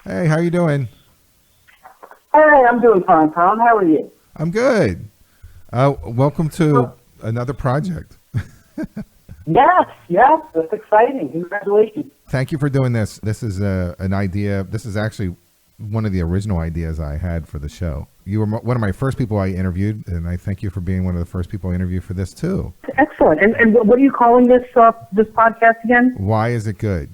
Hey, how you doing? Hey, I'm doing fine, Tom. How are you? I'm good. Welcome to Oh, another project. yes, that's exciting. Congratulations. Thank you for doing this. This is an idea. This is actually one of the original ideas I had for the show. You were one of my first people I interviewed, and I thank you for being one of the first people I interviewed for this too. Excellent. And what are you calling this podcast again? Why is it good?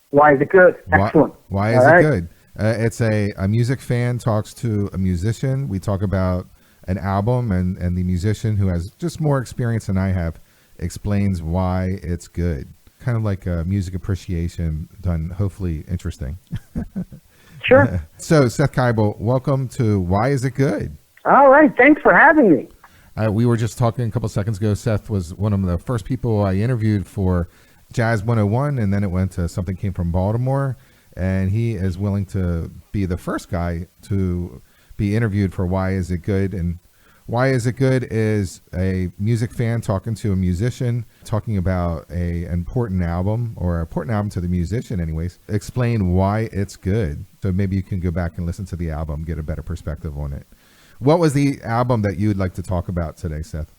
Why is it good? Excellent. Why All is it right. good? It's a music fan talks to a musician. We talk about an album, and the musician, who has just more experience than I have, explains why it's good. Kind of like a music appreciation done, hopefully interesting. Sure. So, Seth Kibel, welcome to Why Is It Good? All right. Thanks for having me. We were just talking a couple seconds ago. Seth was one of the first people I interviewed for Jazz 101, and then it went to Something Came from Baltimore. And he is willing to be the first guy to be interviewed for Why Is It Good? And Why Is It Good is a music fan talking to a musician, talking about an important album, or an important album to the musician anyways, explain why it's good. So maybe you can go back and listen to the album, get a better perspective on it. What was the album that you'd like to talk about today, Seth?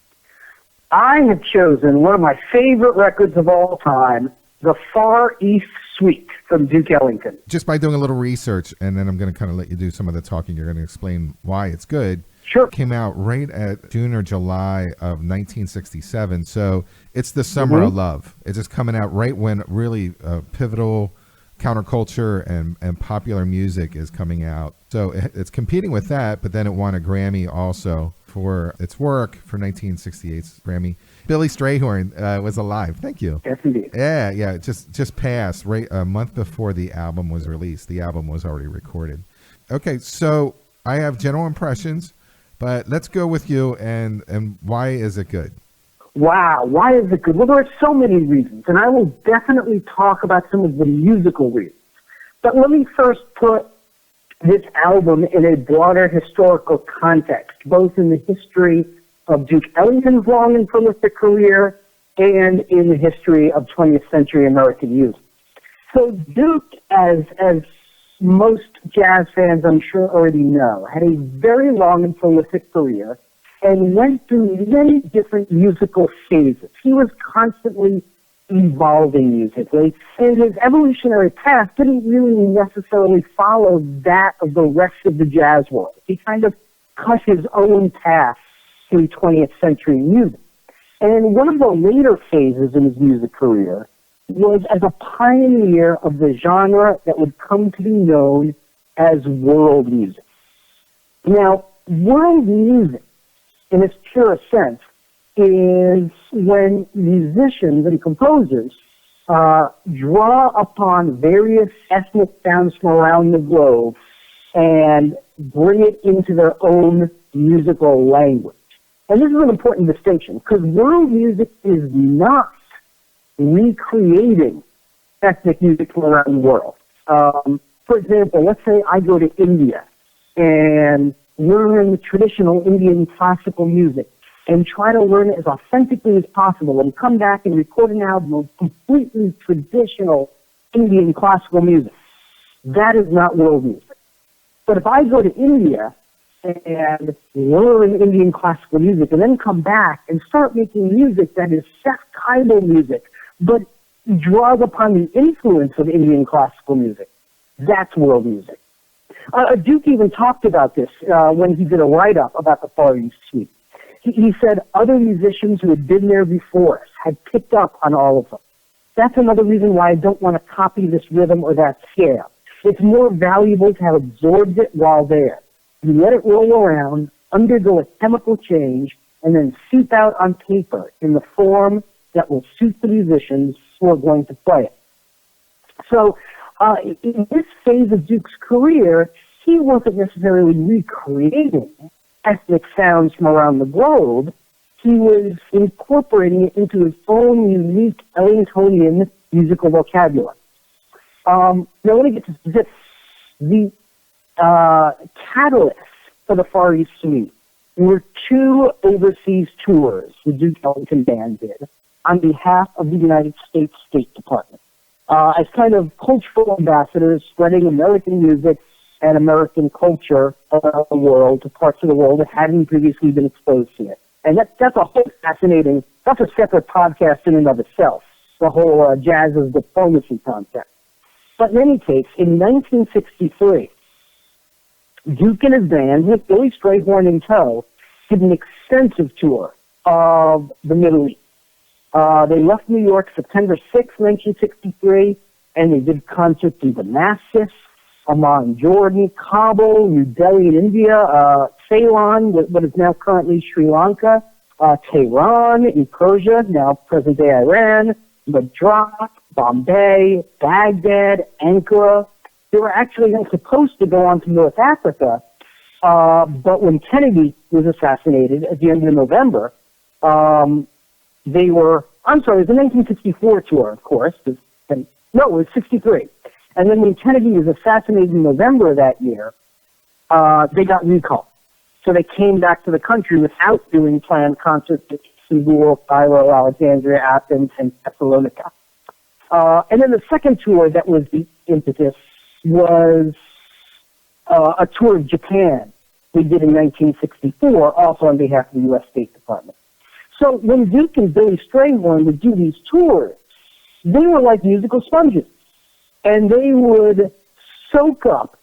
I have chosen one of my favorite records of all time, The Far East Suite from Duke Ellington. Just by doing a little research, and then I'm going to kind of let you do some of the talking. You're going to explain why it's good. Sure. Came out right at June or July of 1967. So it's the summer of love. It's just coming out right when really pivotal counterculture and popular music is coming out. So it's competing with that, but then it won a Grammy also for its work for 1968's Grammy. Billy Strayhorn was alive. Thank you. Yes, indeed. Yeah. Just passed right a month before the album was released. The album was already recorded. Okay, so I have general impressions, but let's go with you and why is it good? Wow, why is it good? Well, there are so many reasons, and I will definitely talk about some of the musical reasons. But let me first put this album in a broader historical context, both in the history of Duke Ellington's long and prolific career and in the history of 20th century American music. So Duke, as most jazz fans I'm sure already know, had a very long and prolific career and went through many different musical phases. He was constantly evolving musically, and his evolutionary path didn't really necessarily follow that of the rest of the jazz world. He kind of cut his own path through 20th century music. And one of the later phases in his music career was as a pioneer of the genre that would come to be known as world music. Now, world music, in its purest sense, is when musicians and composers draw upon various ethnic sounds from around the globe and bring it into their own musical language. And this is an important distinction, because world music is not recreating ethnic music from around the world. For example, let's say I go to India and learn traditional Indian classical music and try to learn it as authentically as possible and come back and record an album of completely traditional Indian classical music. That is not world music. But if I go to India and learn Indian classical music and then come back and start making music that is Seth Kibel music, but draws upon the influence of Indian classical music, that's world music. Duke even talked about this when he did a write-up about the Far East Suite. He said other musicians who had been there before us had picked up on all of them. That's another reason why I don't want to copy this rhythm or that scale. It's more valuable to have absorbed it while there. You let it roll around, undergo a chemical change, and then seep out on paper in the form that will suit the musicians who are going to play it. So in this phase of Duke's career, he wasn't necessarily recreating ethnic sounds from around the globe. He was incorporating it into his own unique Ellingtonian musical vocabulary. Now, let me get to this. The catalyst for the Far East Suite were two overseas tours the Duke Ellington Band did on behalf of the United States State Department. as kind of cultural ambassadors, spreading American music and American culture around the world to parts of the world that hadn't previously been exposed to it. And that's a whole fascinating, that's a separate podcast in and of itself, the whole jazz's diplomacy concept. But in any case, in 1963, Duke and his band, with Billy Strayhorn in tow, did an extensive tour of the Middle East. They left New York September 6, 1963, and they did concerts in Damascus, Amman, Jordan, Kabul, New Delhi in India, Ceylon, what is now currently Sri Lanka, Tehran in Persia, now present-day Iran, Madras, Bombay, Baghdad, Ankara. They were actually supposed to go on to North Africa, but when Kennedy was assassinated at the end of November, it was the 1964 tour, of course. It was 63. And then when Kennedy was assassinated in November of that year, they got recalled. So they came back to the country without doing planned concerts in Istanbul, Cairo, Alexandria, Athens, and Thessalonica. And then the second tour that was the impetus was a tour of Japan we did in 1964, also on behalf of the U.S. State Department. So when Duke and Billy Strayhorn would do these tours, they were like musical sponges. And they would soak up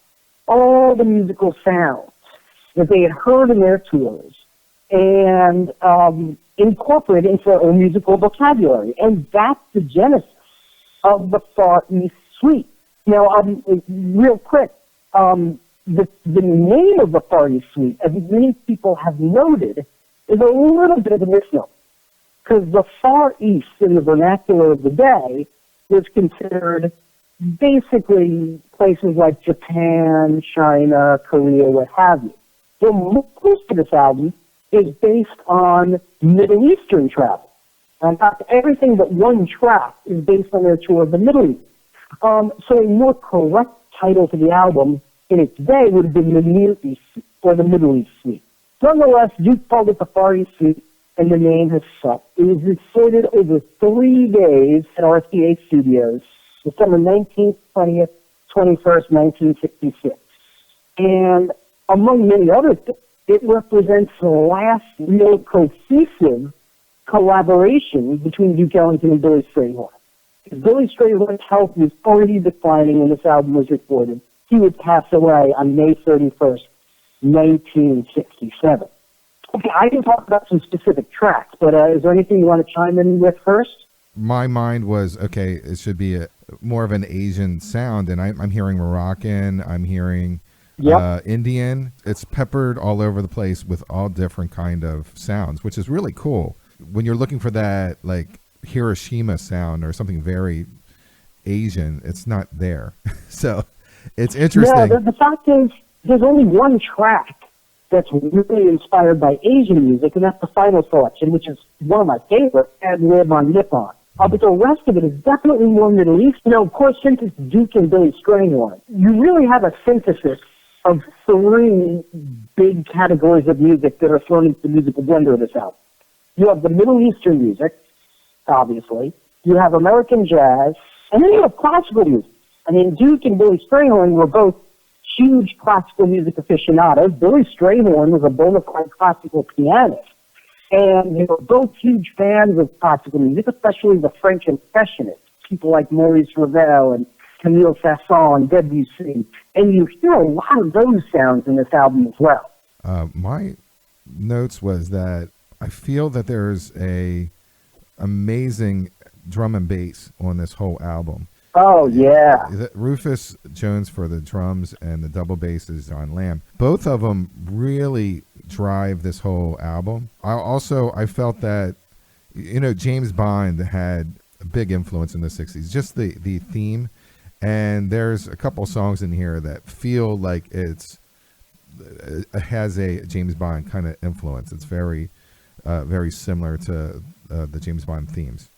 all the musical sounds that they had heard in their tours and incorporate it into their own musical vocabulary. And that's the genesis of the Far East Suite. Now, real quick, the name of the Far East Suite, as many people have noted, is a little bit of a misnomer. Because the Far East, in the vernacular of the day, was considered basically places like Japan, China, Korea, what have you. So most of this album is based on Middle Eastern travel. In fact, everything but one track is based on their tour of the Middle East. So a more correct title to the album in its day would have been the Near East or the Middle East Suite. Nonetheless, Duke called it the Far East Suite, and the name has stuck. It was recorded over 3 days at RCA Studios, December 19th, 20th, 21st, 1966. And among many other things, it represents the last real cohesive collaboration between Duke Ellington and Billy Strayhorn. Billy Strayhorn's health was already declining when this album was recorded. He would pass away on May 31st, 1967. Okay, I can talk about some specific tracks, but is there anything you want to chime in with first? My mind was, okay, it should be more of an Asian sound, and I'm hearing Moroccan, I'm hearing Indian. It's peppered all over the place with all different kind of sounds, which is really cool. When you're looking for that, like, Hiroshima sound or something very Asian, it's not there. So it's interesting. Yeah, the fact is, there's only one track that's really inspired by Asian music, and that's the final selection, which is one of my favorites, Ad Lib on Nippon. But the rest of it is definitely more Middle East. You know, of course, since it's Duke and Billy Strayhorn, you really have a synthesis of 3 big categories of music that are thrown into the musical blender of this album. You have the Middle Eastern music, obviously. You have American jazz, and then you have classical music. I mean, Duke and Billy Strayhorn were both huge classical music aficionados. Billy Strayhorn was a bona fide classical pianist. And they were both huge fans of classical music, especially the French impressionists, people like Maurice Ravel and Camille Saint-Saëns and Debussy. And you hear a lot of those sounds in this album as well. My notes was that I feel that there's a amazing drum and bass on this whole album. Oh, yeah. Rufus Jones for the drums and the double bass is John Lamb. Both of them really drive this whole album. I felt that, you know, James Bond had a big influence in the 60s, just the theme. And there's a couple songs in here that feel like it has a James Bond kind of influence. It's very similar to the James Bond themes.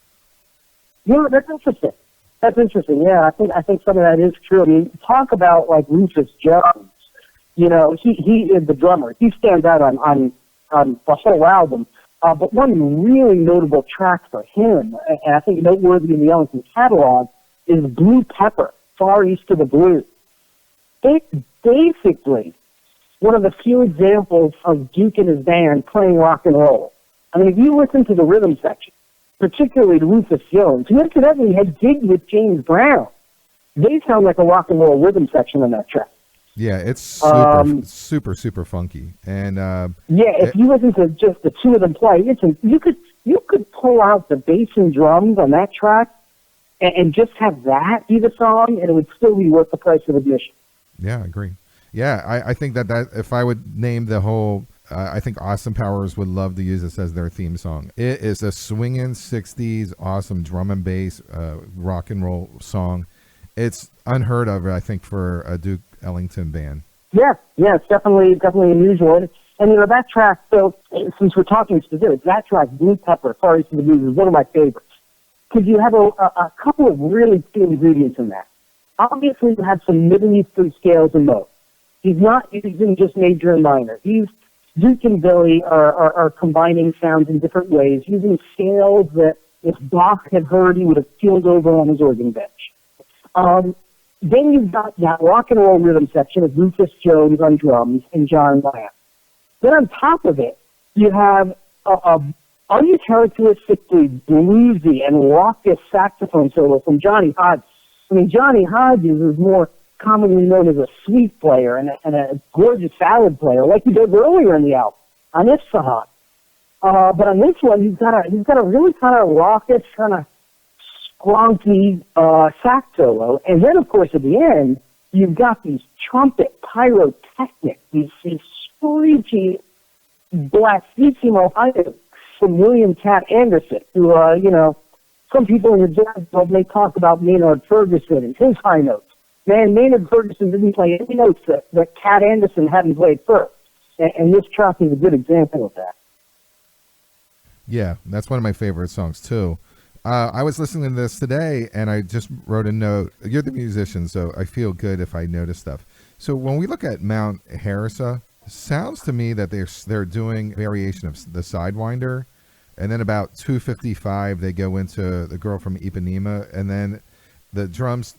Yeah, that's interesting. That's interesting. Yeah, I think some of that is true. I mean, talk about like Rufus Jones. You know, he is the drummer. He stands out on the whole album. But one really notable track for him, and I think noteworthy in the Ellington catalog, is Blue Pepper, Far East of the Blues. It's basically one of the few examples of Duke and his band playing rock and roll. I mean, if you listen to the rhythm section, particularly to Rufus Jones, who incidentally had gigged with James Brown, they sound like a rock and roll rhythm section on that track. Yeah, it's super funky. And if you listen to just the two of them play, you could pull out the bass and drums on that track and just have that be the song, and it would still be worth the price of admission. Yeah, I agree. Yeah, I think that if I would name the whole, I think Austin Powers would love to use this as their theme song. It is a swinging 60s, awesome drum and bass rock and roll song. It's unheard of, I think, for a Duke Ellington band. Yeah, it's definitely unusual. And that track, so since we're talking specifics, that track, Blue Pepper, Far East of the Blues, is one of my favorites. Because you have a couple of really key ingredients in that. Obviously, you have some Middle Eastern scales and modes. He's not using just major and minor. Duke and Billy are combining sounds in different ways, using scales that if Bach had heard, he would have peeled over on his organ bench. Then you've got that rock and roll rhythm section of Rufus Jones on drums and John Lamb. Then on top of it, you have a uncharacteristically bluesy and raucous saxophone solo from Johnny Hodges. I mean, Johnny Hodges is more commonly known as a sweet player and a gorgeous salad player, like he did earlier in the album on Isfahan. But on this one, he's got a really kind of raucous, kind of squonky sax solo, and then of course at the end you've got these trumpet pyrotechnics, these screechy blasphemo high from William Cat Anderson, who some people in the jazz world may talk about Maynard Ferguson and his high notes. Man, Maynard Ferguson didn't play any notes that Cat Anderson hadn't played first, and this track is a good example of that. Yeah, that's one of my favorite songs too. I was listening to this today, and I just wrote a note. You're the musician, so I feel good if I notice stuff. So when we look at Mount Harissa, sounds to me that they're doing variation of the Sidewinder, and then about 2:55 they go into the Girl from Ipanema, and then the drums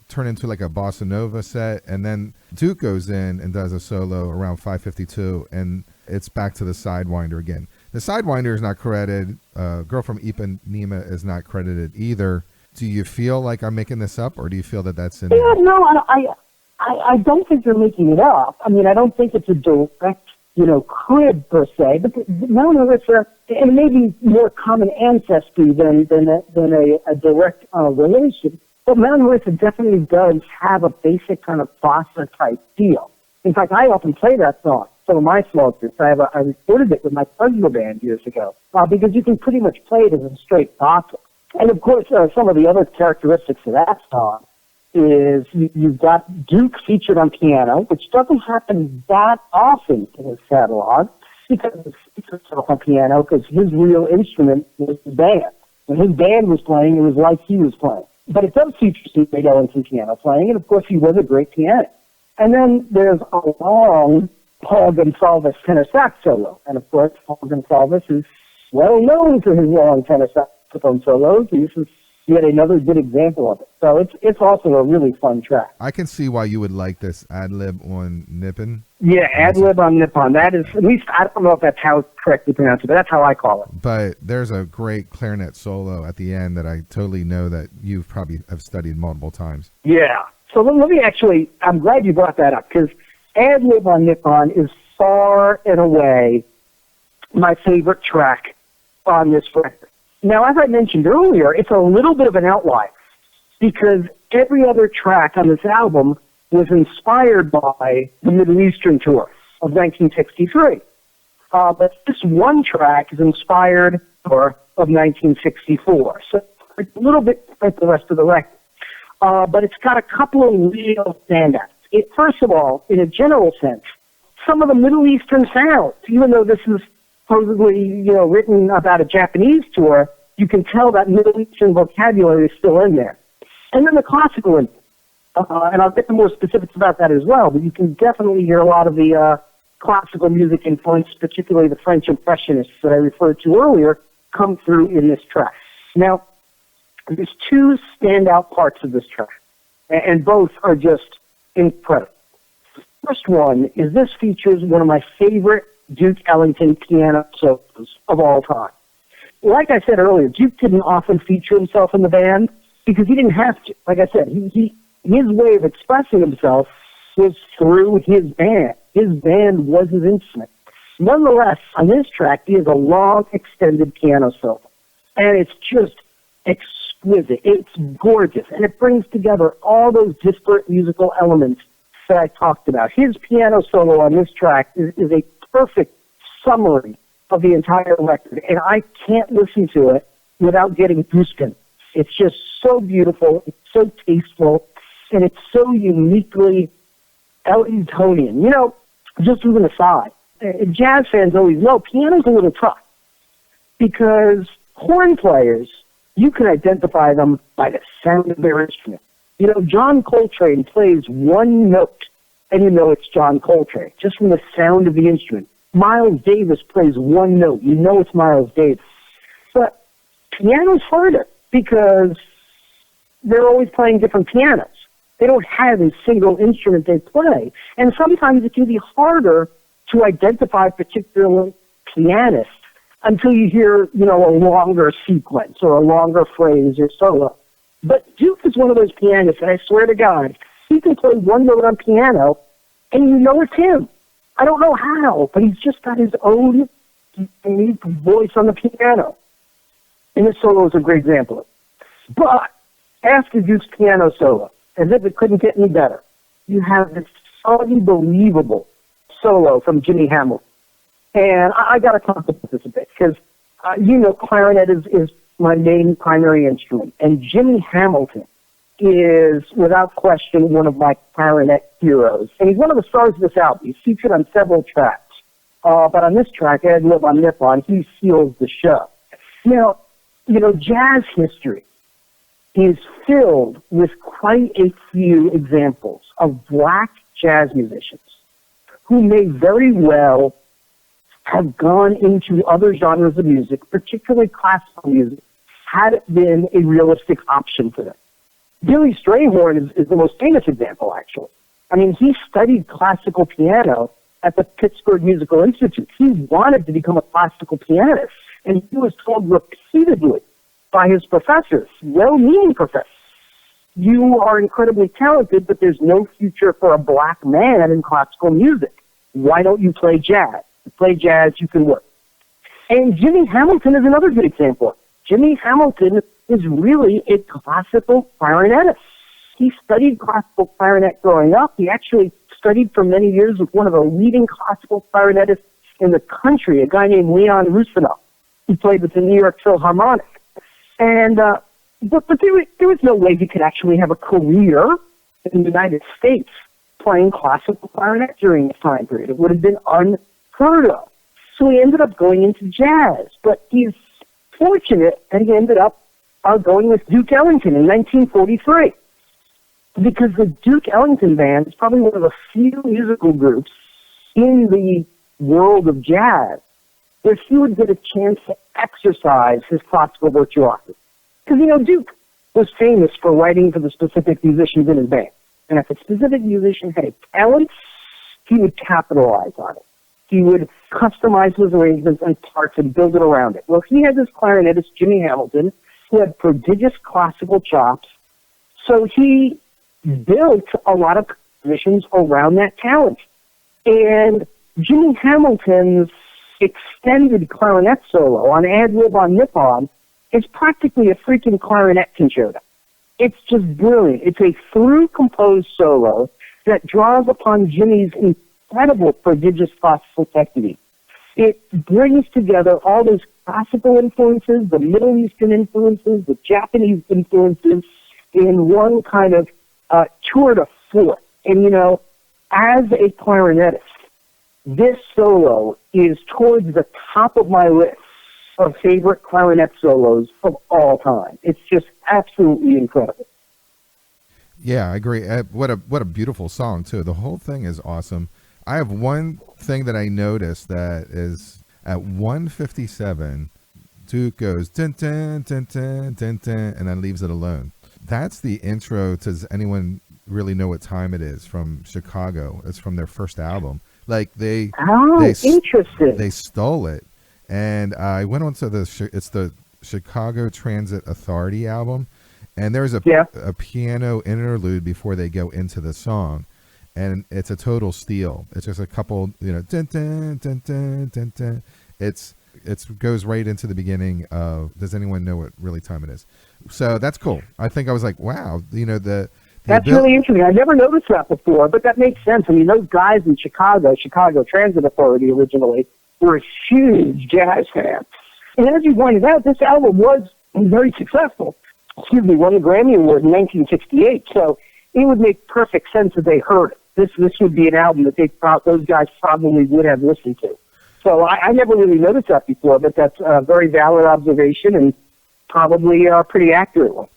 turn into like a bossa nova set, and then Duke goes in and does a solo around 5:52, and it's back to the Sidewinder again. The Sidewinder is not credited. Girl from Ipanema is not credited either. Do you feel like I'm making this up, or do you feel that that's in there? Yeah, no, I don't think you're making it up. I mean, I don't think it's a direct, crib per se, but Mount Harissa, and maybe more common ancestry than a direct relation, but Mount Harissa definitely does have a basic kind of bossa type feel. In fact, I often play that song. Some of my small groups, I recorded it with my puzzle band years ago, because you can pretty much play it as a straight bossa. And of course, some of the other characteristics of that song is you've got Duke featured on piano, which doesn't happen that often in his catalog, because it's on piano, because his real instrument was the band. When his band was playing, it was like he was playing. But it does feature some great Ellington piano playing, and of course he was a great pianist. And then there's a long Paul Gonsalves tenor sax solo. And of course, Paul Gonsalves is well known for his long tenor saxophone solos. This is yet another good example of it. So it's also a really fun track. I can see why you would like this ad-lib on Nippon. Yeah, ad-lib on Nippon. That is, at least, I don't know if that's how it's correctly pronounced, but that's how I call it. But there's a great clarinet solo at the end that I totally know that you probably have studied multiple times. Yeah. So let me actually, I'm glad you brought that up, because ad-lib on Nippon is far and away my favorite track on this record. Now, as I mentioned earlier, it's a little bit of an outlier, because every other track on this album was inspired by the Middle Eastern tour of 1963. But this one track is inspired of 1964. So it's a little bit like the rest of the record. But it's got a couple of real standouts. First of all, in a general sense, some of the Middle Eastern sounds, even though this is supposedly, written about a Japanese tour, you can tell that Middle Eastern vocabulary is still in there. And then the classical, and I'll get to more specifics about that as well, but you can definitely hear a lot of the classical music influence, particularly the French Impressionists that I referred to earlier, come through in this track. Now, There's two standout parts of this track, and both are just incredible. The first one is this features one of my favorite Duke Ellington piano solos of all time. Like I said earlier, Duke didn't often feature himself in the band because he didn't have to. Like I said, his way of expressing himself was through his band. His band was his instrument. Nonetheless, on this track, he has a long, extended piano solo, and it's just exquisite. It's gorgeous, and it brings together all those disparate musical elements that I talked about. His piano solo on this track is a perfect summary of the entire record, and I can't listen to it without getting goosebumps. It's just so beautiful, it's so tasteful, and it's so uniquely Ellingtonian. You know, just as an aside, jazz fans always know piano's a little tough because horn players, you can identify them by the sound of their instrument. You know, John Coltrane plays one note, and you know it's John Coltrane, just from the sound of the instrument. Miles Davis plays one note. You know it's Miles Davis. But piano's harder because they're always playing different pianos. They don't have a single instrument they play. And sometimes it can be harder to identify a particular pianist until you hear, you know, a longer sequence or a longer phrase or solo. But Duke is one of those pianists, and I swear to God, he can play one note on piano, and you know it's him. I don't know how, but he's just got his own unique voice on the piano. And this solo is a great example of it. But after Duke's piano solo, as if it couldn't get any better, you have this unbelievable solo from Jimmy Hamilton. And I got to talk about this a bit, because you know clarinet is my main primary instrument. And Jimmy Hamilton is, without question, one of my clarinet heroes. And he's one of the stars of this album. He's featured on several tracks. But on this track, Ad Lib on Nippon, he seals the show. Now, you know, jazz history is filled with quite a few examples of black jazz musicians who may very well have gone into other genres of music, particularly classical music, had it been a realistic option for them. Billy Strayhorn is the most famous example, actually. I mean, he studied classical piano at the Pittsburgh Musical Institute. He wanted to become a classical pianist, and he was told repeatedly by his professors, well-meaning professors, you are incredibly talented, but there's no future for a black man in classical music. Why don't you play jazz? You play jazz, you can work. And Jimmy Hamilton is another good example. Jimmy Hamilton is really a classical clarinetist. He studied classical clarinet growing up. He actually studied for many years with one of the leading classical clarinetists in the country, a guy named Leon Rusino. He played with the New York Philharmonic. And but there was no way he could actually have a career in the United States playing classical clarinet during this time period. It would have been unheard of. So he ended up going into jazz. But he's fortunate that he ended up going with Duke Ellington in 1943. Because the Duke Ellington Band is probably one of the few musical groups in the world of jazz where he would get a chance to exercise his classical virtuosity. Because, you know, Duke was famous for writing for the specific musicians in his band. And if a specific musician had a talent, he would capitalize on it. He would customize his arrangements and parts and build it around it. Well, he had this clarinetist, Jimmy Hamilton, who had prodigious classical chops. So he built a lot of compositions around that talent. And Jimmy Hamilton's extended clarinet solo on Ad Lib on Nippon is practically a freaking clarinet concerto. It's just brilliant. It's a through-composed solo that draws upon Jimmy's incredible, prodigious classical technique. It brings together all those classical influences, the Middle Eastern influences, the Japanese influences in one kind of tour de force. And, you know, as a clarinetist, this solo is towards the top of my list of favorite clarinet solos of all time. It's just absolutely incredible. Yeah, I agree. What a beautiful song, too. The whole thing is awesome. I have one thing that I noticed that is at 1:57 Duke goes dun dun dun dun dun dun, and then leaves it alone. That's the intro. Does anyone really know what time it is from Chicago? It's from their first album. Like interesting. They stole it, and I went on to it's the Chicago Transit Authority album, and there's a piano interlude before they go into the song, and it's a total steal. It's just a couple, dun, dun, dun, dun, dun, dun. It goes right into the beginning of. Does anyone know what really time it is? So that's cool. I think I was like, wow, that's really interesting. I never noticed that before, but that makes sense. I mean, those guys in Chicago Transit Authority originally, were huge jazz fans. And as you pointed out, this album was very successful. Won the Grammy Award in 1968. So it would make perfect sense if they heard it. This would be an album that those guys probably would have listened to. So I never really noticed that before, but that's a very valid observation and probably a pretty accurate one.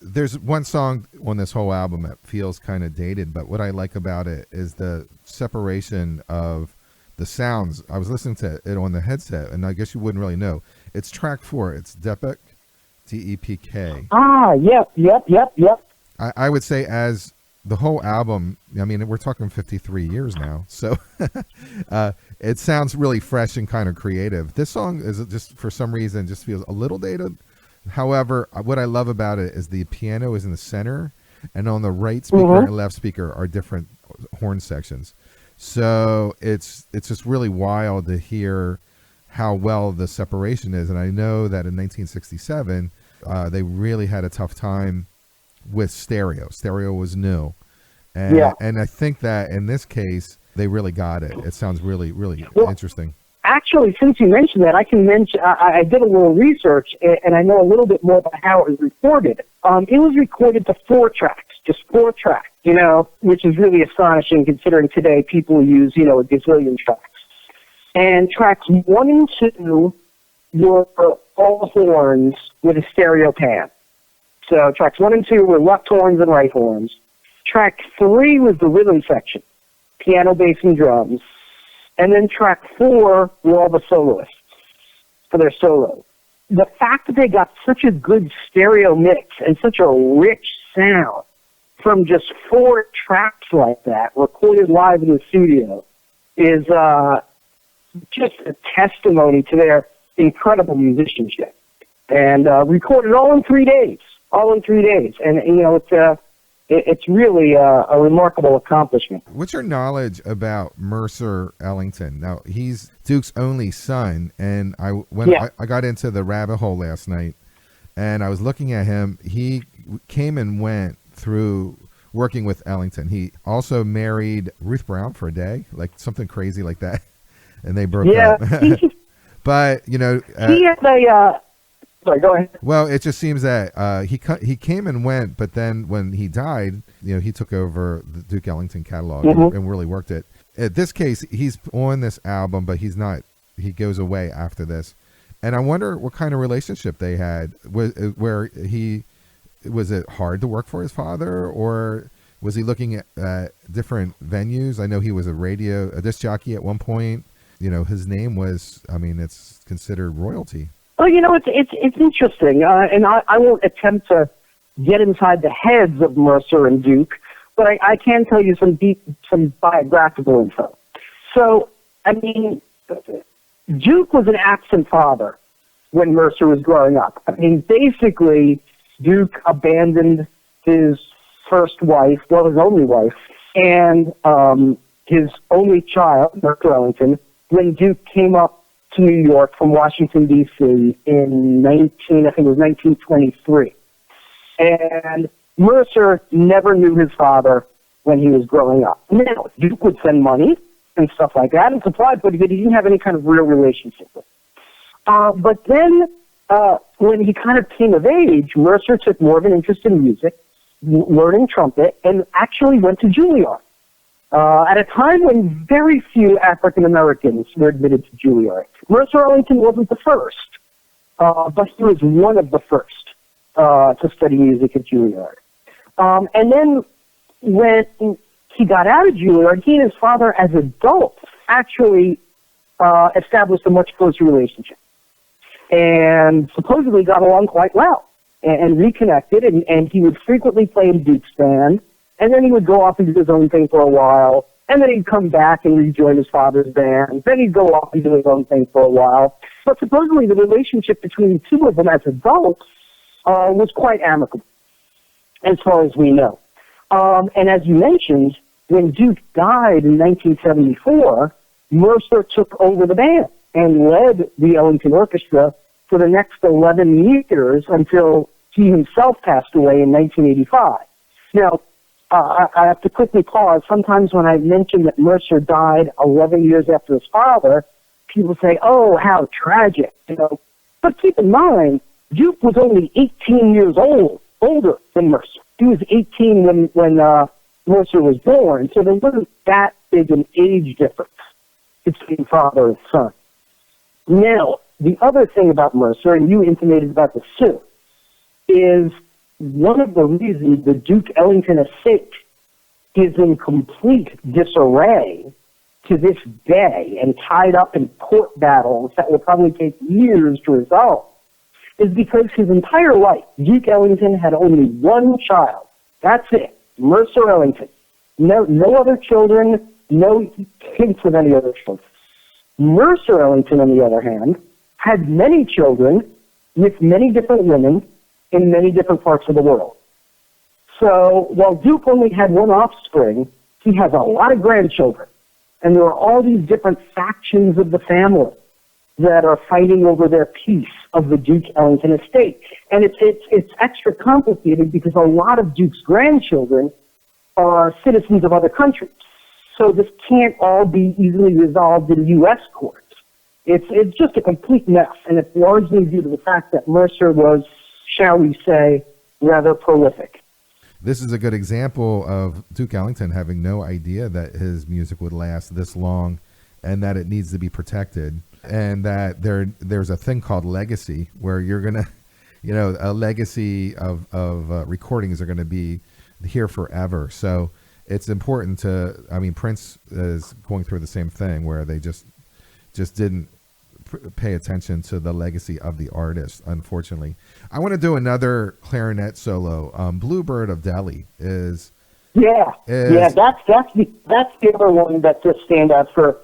There's one song on this whole album that feels kind of dated, but what I like about it is the separation of the sounds. I was listening to it on the headset, and I guess you wouldn't really know. It's track 4. It's Depk, Depk. Yep. I would say as the whole album, I mean, we're talking 53 years now, so it sounds really fresh and kind of creative. This song is just, for some reason, just feels a little dated. However, what I love about it is the piano is in the center, and on the right speaker and left speaker are different horn sections. So it's just really wild to hear how well the separation is. And I know that in 1967, they really had a tough time with stereo. Stereo was new. And I think that in this case, they really got it. It sounds really, really interesting. Actually, since you mentioned that, I can mention I did a little research, and I know a little bit more about how it was recorded. It was recorded to 4 tracks, just 4 tracks, which is really astonishing considering today people use, a gazillion tracks. And tracks 1 and 2 were all horns with a stereo pan. So tracks 1 and 2 were left horns and right horns. Track 3 was the rhythm section, piano, bass, and drums. And then track 4 were all the soloists for their solo. The fact that they got such a good stereo mix and such a rich sound from just 4 tracks like that, recorded live in the studio, is just a testimony to their incredible musicianship. And recorded all in 3 days. And, it's really a remarkable accomplishment. What's your knowledge about Mercer Ellington? Now, he's Duke's only son, and I got into the rabbit hole last night, and I was looking at him. He came and went through working with Ellington. He also married Ruth Brown for a day, like something crazy like that, and they broke up. But, he had a... Sorry, go ahead. Well, it just seems that he came and went, but then when he died, he took over the Duke Ellington catalog and really worked it. In this case, he's on this album, but he's not. He goes away after this, and I wonder what kind of relationship they had. Was it hard to work for his father, or was he looking at different venues? I know he was a disc jockey at one point. His name was. I mean, it's considered royalty. Well, it's interesting, and I won't attempt to get inside the heads of Mercer and Duke, but I can tell you some biographical info. So, I mean, Duke was an absent father when Mercer was growing up. I mean, basically, Duke abandoned his first wife, his only wife, and his only child, Mercer Ellington, when Duke came up to New York from Washington, D.C. in 1923. And Mercer never knew his father when he was growing up. Now, Duke would send money and stuff like that and supply, but he didn't have any kind of real relationship with him. But then, when he kind of came of age, Mercer took more of an interest in music, learning trumpet, and actually went to Juilliard. At a time when very few African Americans were admitted to Juilliard. Mercer Ellington wasn't the first, but he was one of the first to study music at Juilliard. And then when he got out of Juilliard, he and his father, as adults, actually established a much closer relationship. and supposedly got along quite well and reconnected, and he would frequently play in Duke's band, and then he would go off and do his own thing for a while, and then he'd come back and rejoin his father's band, then he'd go off and do his own thing for a while. But supposedly the relationship between the two of them as adults was quite amicable, as far as we know. And as you mentioned, when Duke died in 1974, Mercer took over the band and led the Ellington Orchestra for the next 11 years until he himself passed away in 1985. Now, I have to quickly pause. Sometimes when I mention that Mercer died 11 years after his father, people say, "Oh, how tragic!" But keep in mind, Duke was only 18 years older than Mercer. He was 18 when Mercer was born, so there wasn't that big an age difference between father and son. Now, the other thing about Mercer, and you intimated about this too, is one of the reasons the Duke Ellington estate is in complete disarray to this day and tied up in court battles that will probably take years to resolve is because his entire life, Duke Ellington had only one child. That's it, Mercer Ellington. No other children, no hints of any other children. Mercer Ellington, on the other hand, had many children with many different women in many different parts of the world. So while Duke only had one offspring, he has a lot of grandchildren. And there are all these different factions of the family that are fighting over their piece of the Duke Ellington estate. And it's extra complicated because a lot of Duke's grandchildren are citizens of other countries. So this can't all be easily resolved in U.S. courts. It's just a complete mess, and it's largely due to the fact that Mercer was, shall we say, rather prolific. This is a good example of Duke Ellington having no idea that his music would last this long and that it needs to be protected, and that there's a thing called legacy where you're going to, a legacy of recordings are going to be here forever. So it's important Prince is going through the same thing where they just didn't pay attention to the legacy of the artist, unfortunately. I want to do another clarinet solo. Bluebird of Delhi is that's the other one that just stand out for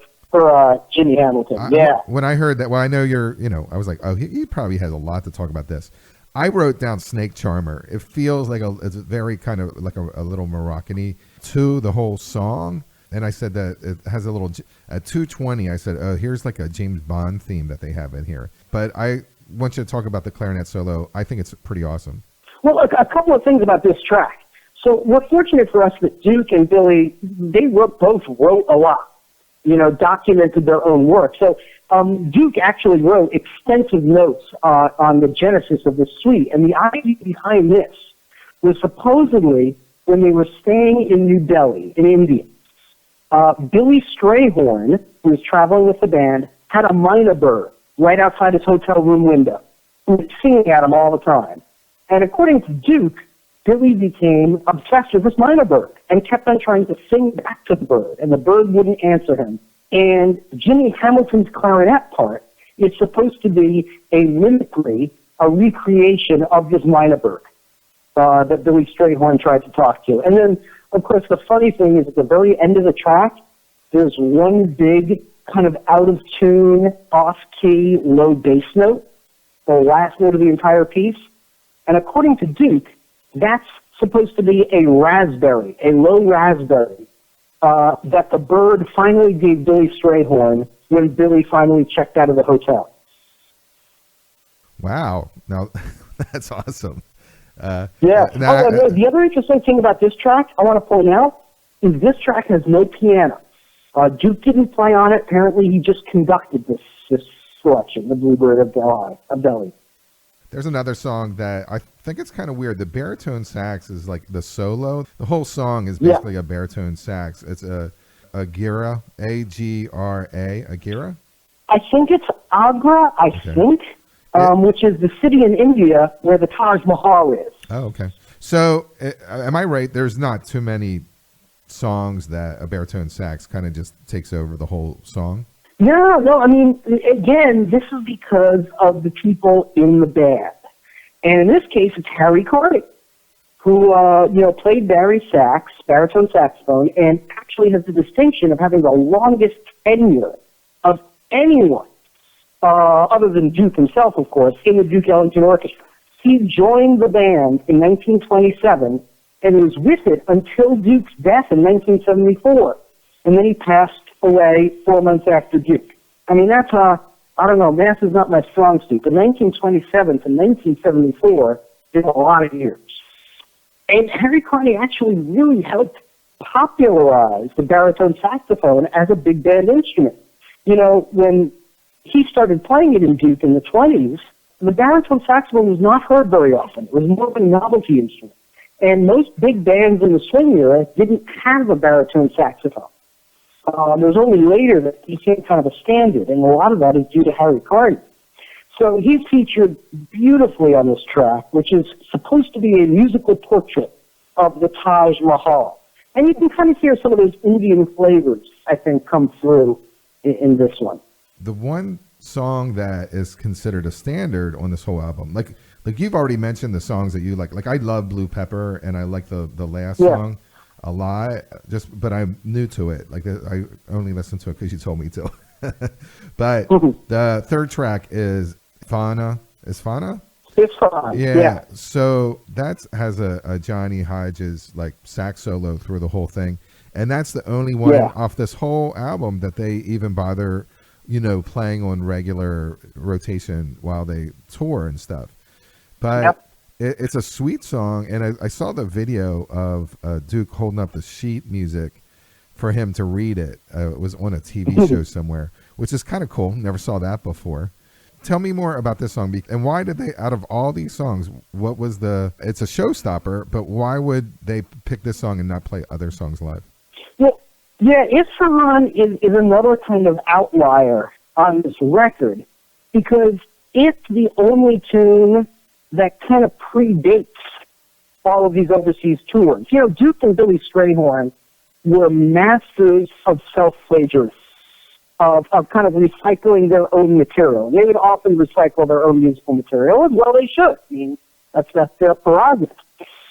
Jimmy Hamilton. When I heard that, well, I know I was like, oh, he probably has a lot to talk about this. I wrote down Snake Charmer. It feels like it's very kind of like a little Moroccan-y to the whole song. And I said that it has a little, at 2:20, I said, oh, here's like a James Bond theme that they have in here. But I want you to talk about the clarinet solo. I think it's pretty awesome. Well, a couple of things about this track. So we're fortunate for us that Duke and Billy, they both wrote a lot, documented their own work. So Duke actually wrote extensive notes on the genesis of this suite. And the idea behind this was supposedly when they were staying in New Delhi, in India, Billy Strayhorn, who was traveling with the band, had a mynah bird right outside his hotel room window, who was singing at him all the time. And according to Duke, Billy became obsessed with this mynah bird and kept on trying to sing back to the bird, and the bird wouldn't answer him. And Jimmy Hamilton's clarinet part is supposed to be a mimicry, a recreation of this mynah bird that Billy Strayhorn tried to talk to. And then, of course, the funny thing is at the very end of the track, there's one big kind of out-of-tune, off-key, low bass note, the last note of the entire piece. And according to Duke, that's supposed to be a raspberry, a low raspberry, that the bird finally gave Billy Strayhorn when Billy finally checked out of the hotel. Wow. Now, that's awesome. The other interesting thing about this track I want to point out is this track has no piano. Duke didn't play on it. Apparently, he just conducted this selection, the Bluebird of Delhi. There's another song that I think it's kind of weird. The baritone sax is like the solo. The whole song is basically a baritone sax. It's a Agira, A-G-R-A, Agira? I think it's Agra, which is the city in India where the Taj Mahal is. Oh, okay. So, am I right? There's not too many songs that a baritone sax kind of just takes over the whole song? No, I mean, again, this is because of the people in the band. And in this case, it's Harry Carney, who, played baritone saxophone, and actually has the distinction of having the longest tenure of anyone, other than Duke himself, of course, in the Duke Ellington Orchestra. He joined the band in 1927 and was with it until Duke's death in 1974. And then he passed away 4 months after Duke. I mean, that's I don't know, math is not my strong suit, but 1927 to 1974 is a lot of years. And Harry Carney actually really helped popularize the baritone saxophone as a big band instrument. You know, when he started playing it in Duke in the 20s, the baritone saxophone was not heard very often. It was more of a novelty instrument. And most big bands in the swing era didn't have a baritone saxophone. It was only later that it became kind of a standard, and a lot of that is due to Harry Carney. So he's featured beautifully on this track, which is supposed to be a musical portrait of the Taj Mahal. And you can kind of hear some of those Indian flavors, I think, come through in this one. The one song that is considered a standard on this whole album, like you've already mentioned the songs that you like. Like I love Blue Pepper, and I like the last song a lot. But I'm new to it. Like I only listened to it because you told me to. But the third track is Isfahan. Isfahan. Yeah. So that has a Johnny Hodges like sax solo through the whole thing, and that's the only one off this whole album that they even bother, playing on regular rotation while they tour and stuff. But it's a sweet song, and I saw the video of Duke holding up the sheet music for him to read it. It was on a TV show somewhere, which is kind of cool. Never saw that before. Tell me more about this song, and why did they, out of all these songs, what was it's a showstopper, but why would they pick this song and not play other songs live? Well, yeah, Isfahan is another kind of outlier on this record, because it's the only tune that kind of predates all of these overseas tours. Duke and Billy Strayhorn were masters of self-plagiarism, of kind of recycling their own material. They would often recycle their own musical material, as well they should. I mean, that's their prerogative.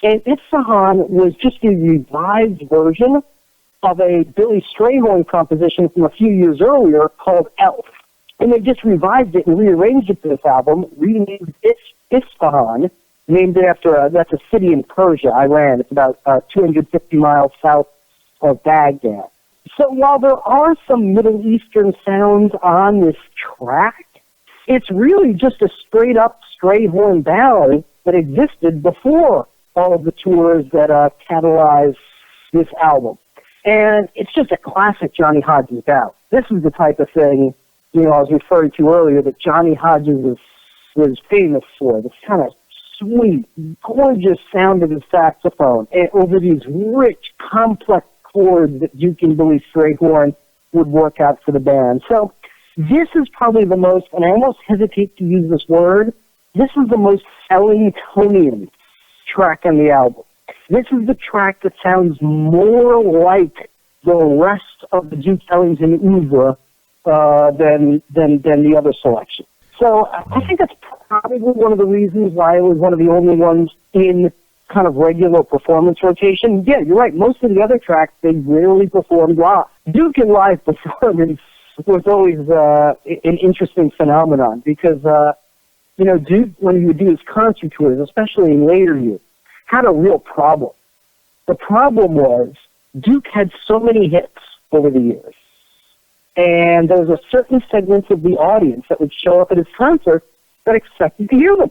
And Isfahan was just a revised version of a Billy Strayhorn composition from a few years earlier called Elf. And they just revised it and rearranged it for this album, renamed it Isfahan, named it after that's a city in Persia, Iran. It's about 250 miles south of Baghdad. So while there are some Middle Eastern sounds on this track, it's really just a straight-up Strayhorn ballad that existed before all of the tours that catalyzed this album. And it's just a classic Johnny Hodges ballad. This is the type of thing, I was referring to earlier, that Johnny Hodges was famous for, this kind of sweet, gorgeous sound of his saxophone, and over these rich, complex chords that Duke and Billy Strayhorn would work out for the band. So this is probably the most, and I almost hesitate to use this word, this is the most Ellingtonian track on the album. This is the track that sounds more like the rest of the Duke Ellington oeuvre than the other selection. So I think that's probably one of the reasons why it was one of the only ones in kind of regular performance rotation. Yeah, you're right. Most of the other tracks, they rarely performed live. Duke in live performance was always an interesting phenomenon because, Duke, when he would do his concert tours, especially in later years, had a real problem. The problem was Duke had so many hits over the years, and there was a certain segment of the audience that would show up at his concert that expected to hear them,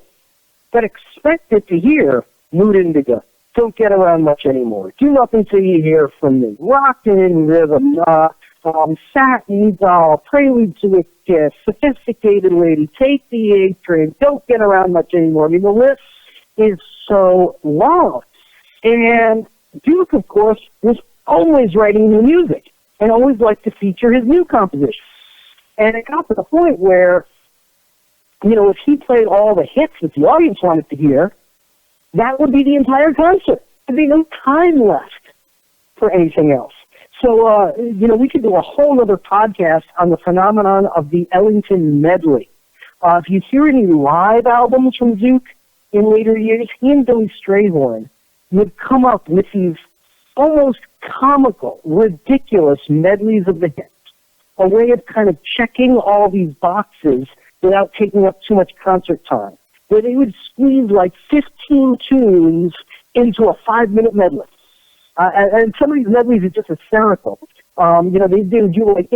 that expected to hear Mood Indigo, Don't Get Around Much Anymore, Do Nothing Till You Hear From Me, Rockin' in Rhythm, Satin Doll, Prelude to a Kiss, Sophisticated Lady, Take the A Train, Don't Get Around Much Anymore. I mean, the list is so long. And Duke, of course, was always writing new music and always liked to feature his new compositions. And it got to the point where, if he played all the hits that the audience wanted to hear, that would be the entire concert. There'd be no time left for anything else. So, we could do a whole other podcast on the phenomenon of the Ellington medley. If you hear any live albums from Duke in later years, he and Billy Strayhorn would come up with these almost comical, ridiculous medleys of the hits, a way of kind of checking all these boxes without taking up too much concert time, where they would squeeze like 15 tunes into a 5-minute medley. And some of these medleys are just hysterical. They do like,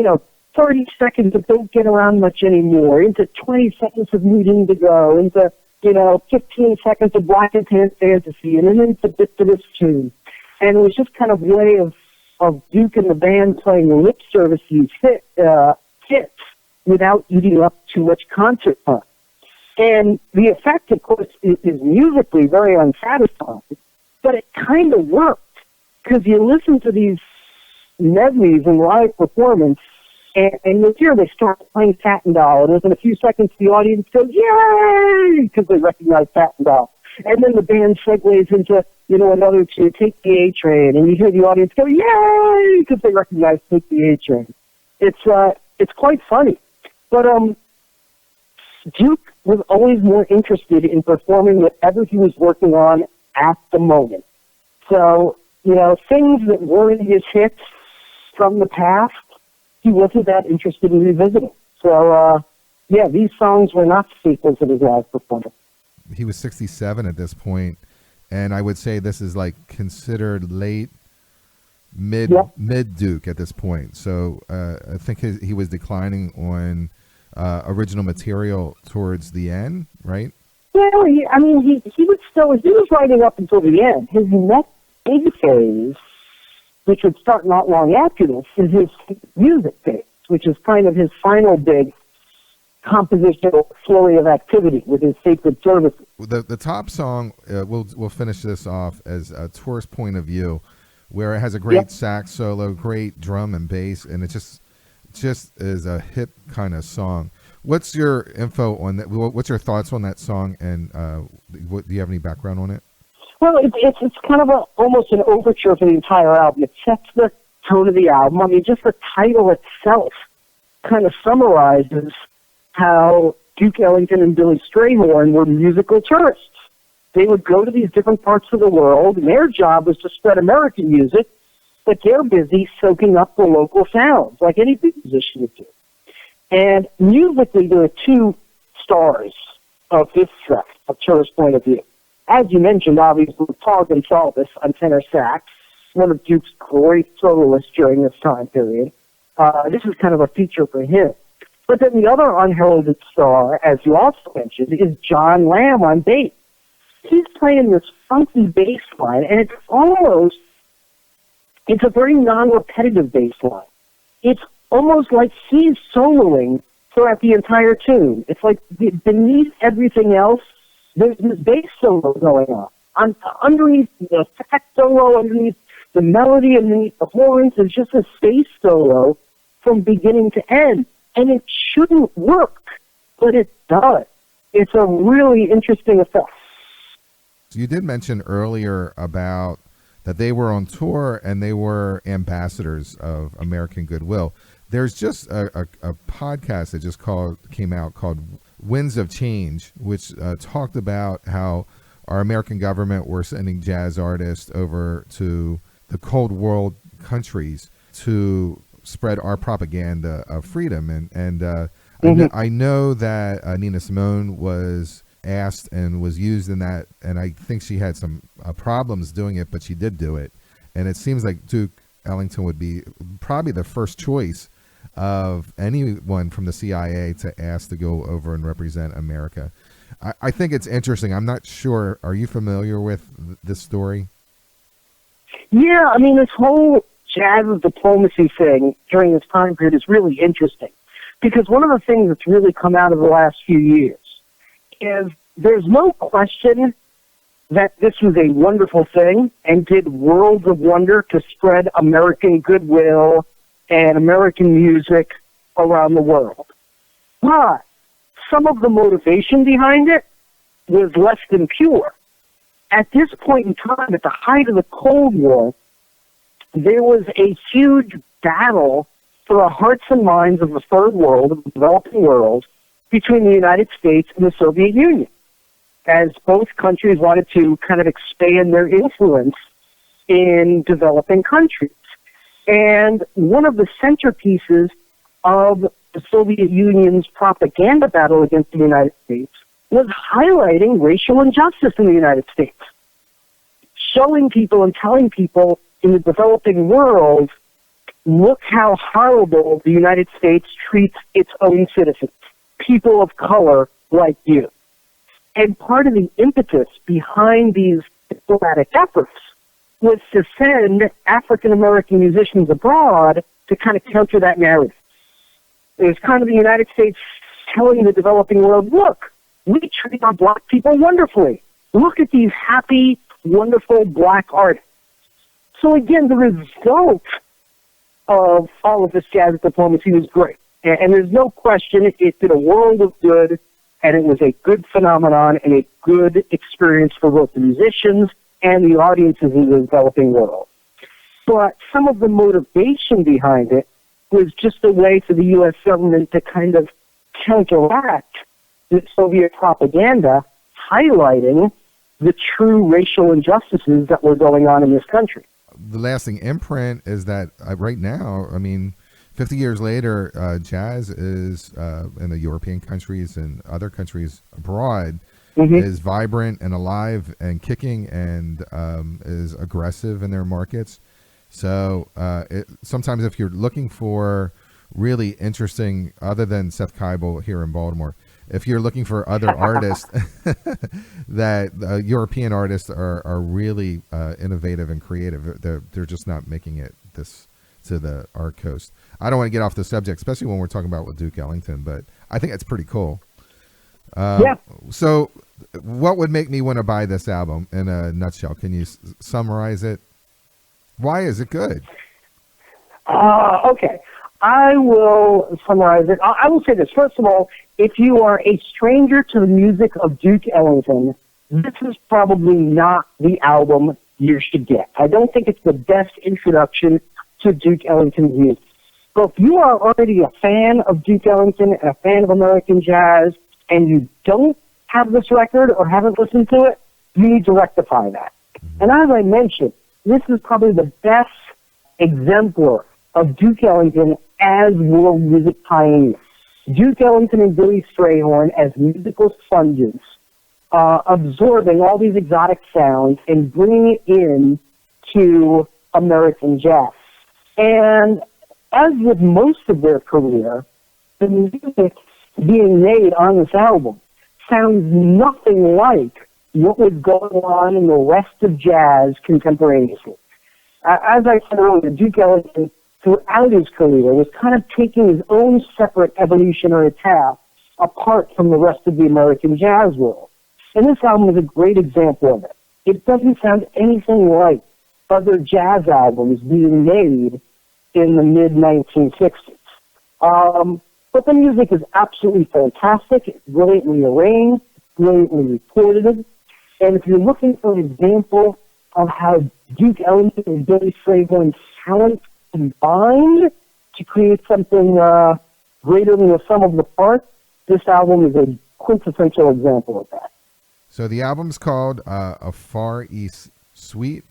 30 seconds of Don't Get Around Much Anymore, into 20 seconds of Needing to Go, into, 15 seconds of Black and Tan Fantasy, and then into Bit to This Tune. And it was just kind of a way of Duke and the band playing lip service these hits without eating up too much concert time. And the effect, of course, is musically very unsatisfying, but it kind of worked. Because you listen to these medleys in live performance, and you hear they start playing Cat and Doll, and within a few seconds the audience goes, yay! Because they recognize Cat and Doll. And then the band segues into, another to Take the A Train, and you hear the audience go, yay! Because they recognize Take the A Train. It's quite funny. But Duke was always more interested in performing whatever he was working on at the moment. So, things that weren't his hits from the past, he wasn't that interested in revisiting. So, these songs were not staples of his live performance. He was 67 at this point, and I would say this is like considered mid Duke at this point. So I think he was declining on original material towards the end, right? Well, he was writing up until the end. His next big phase, which would start not long after this, is his music phase, which is kind of his final big compositional flurry of activity with his sacred services. The top song, we'll finish this off as a Tourist Point of View, where it has a great sax solo, great drum and bass, and it just is a hit kind of song. What's your info on that? What's your thoughts on that song, and do you have any background on it? Well, it's kind of almost an overture for the entire album. It sets the tone of the album. I mean, just the title itself kind of summarizes how Duke Ellington and Billy Strayhorn were musical tourists. They would go to these different parts of the world, and their job was to spread American music, but they're busy soaking up the local sounds, like any big musician would do. And musically, there are two stars of this track, of Tourist Point of View. As you mentioned, obviously, Paul Gonsalves on tenor sax, one of Duke's great soloists during this time period. This is kind of a feature for him. But then the other unheralded star, as you also mentioned, is John Lamb on bass. He's playing this funky bass line, and it's a very non-repetitive bass line. It's almost like he's soloing throughout the entire tune. It's like beneath everything else, there's this bass solo going on. Underneath the sax solo, underneath the melody, underneath the horns, there's just a bass solo from beginning to end. And it shouldn't work, but it does. It's a really interesting effect. You did mention earlier about that they were on tour and they were ambassadors of American Goodwill. There's just a podcast that just came out called Winds of Change, which talked about how our American government were sending jazz artists over to the Cold War countries to spread our propaganda of freedom. I know that Nina Simone was asked and was used in that, and I think she had some problems doing it, but she did do it. And it seems like Duke Ellington would be probably the first choice of anyone from the CIA to ask to go over and represent America. I think it's interesting. I'm not sure. Are you familiar with this story? Yeah, I mean, this whole jazz diplomacy thing during this time period is really interesting, because one of the things that's really come out of the last few years is there's no question that this was a wonderful thing and did worlds of wonder to spread American goodwill and American music around the world. But some of the motivation behind it was less than pure. At this point in time, at the height of the Cold War, there was a huge battle for the hearts and minds of the third world, of the developing world, between the United States and the Soviet Union, as both countries wanted to kind of expand their influence in developing countries. And one of the centerpieces of the Soviet Union's propaganda battle against the United States was highlighting racial injustice in the United States, showing people and telling people in the developing world, look how horrible the United States treats its own citizens, people of color like you. And part of the impetus behind these diplomatic efforts was to send African-American musicians abroad to kind of counter that narrative. It was kind of the United States telling the developing world, look, we treat our black people wonderfully. Look at these happy, wonderful black artists. So again, the result of all of this jazz diplomacy was great. And there's no question it did a world of good, and it was a good phenomenon and a good experience for both the musicians and the audiences in the developing world. But some of the motivation behind it was just a way for the U.S. government to kind of counteract the Soviet propaganda, highlighting the true racial injustices that were going on in this country. The lasting imprint is that right now, I mean, 50 years later, jazz is in the European countries and other countries abroad is vibrant and alive and kicking and is aggressive in their markets. So sometimes if you're looking for really interesting, other than Seth Kibel here in Baltimore, if you're looking for other artists that European artists are really innovative and creative, they're just not making it this to our coast. I don't want to get off the subject, especially when we're talking about with Duke Ellington, but I think it's pretty cool. Yeah. So what would make me want to buy this album in a nutshell? Can you summarize it? Why is it good? Okay. I will summarize it. I will say this. First of all, if you are a stranger to the music of Duke Ellington, this is probably not the album you should get. I don't think it's the best introduction to Duke Ellington's music. But if you are already a fan of Duke Ellington and a fan of American jazz, and you don't have this record or haven't listened to it, you need to rectify that. And as I mentioned, this is probably the best exemplar of Duke Ellington as world music pioneers. Duke Ellington and Billy Strayhorn as musical sponges, absorbing all these exotic sounds and bringing it in to American jazz. And as with most of their career, the music being made on this album sounds nothing like what was going on in the rest of jazz contemporaneously. As I said earlier, Duke Ellington, throughout his career, was kind of taking his own separate evolutionary path apart from the rest of the American jazz world. And this album is a great example of it. It doesn't sound anything like other jazz albums being made in the mid-1960s. But the music is absolutely fantastic. It's brilliantly arranged, brilliantly recorded. And if you're looking for an example of how Duke Ellington and Billy Strayhorn's talent combined to create something greater than the sum of the parts, this album is a quintessential example of that. So the album's called A Far East Suite.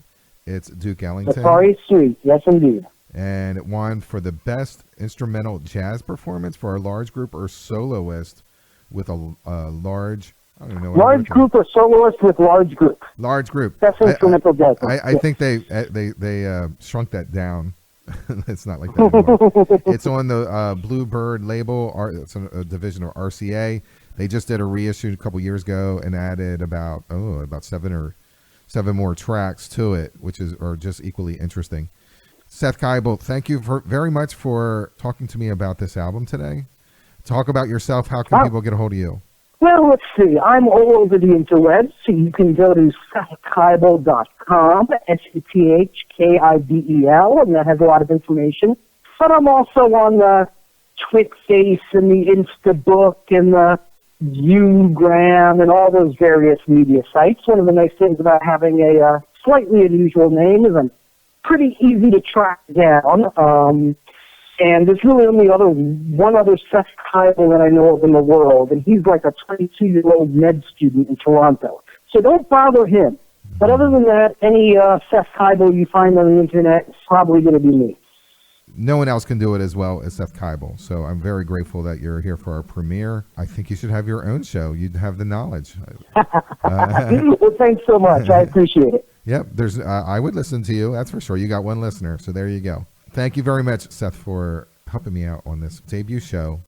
It's Duke Ellington. A Far East Suite, yes indeed. And it won for the best instrumental jazz performance for a large group or soloist with a large, I don't know. Large group or soloist with large group. Large group. Best instrumental jazz. I think they shrunk that down. It's not like that anymore. It's on the Bluebird label. It's a division of RCA. They just did a reissue a couple years ago and added about seven more tracks to it, which are just equally interesting. Seth Kibel, thank you very much for talking to me about this album today. Talk about yourself. How can people get a hold of you? Well, let's see. I'm all over the interwebs, so you can go to SethKibel.com, SethKibel, and that has a lot of information. But I'm also on the TwitFace and the Instabook and the Ugram and all those various media sites. One of the nice things about having a slightly unusual name is I'm pretty easy to track down. And there's really only one other Seth Kibel that I know of in the world, and he's like a 22-year-old med student in Toronto. So don't bother him. But other than that, any Seth Kibel you find on the internet is probably going to be me. No one else can do it as well as Seth Kibel. So I'm very grateful that you're here for our premiere. I think you should have your own show. You'd have the knowledge. Well, thanks so much. I appreciate it. Yep. I would listen to you. That's for sure. You got one listener. So there you go. Thank you very much, Seth, for helping me out on this debut show.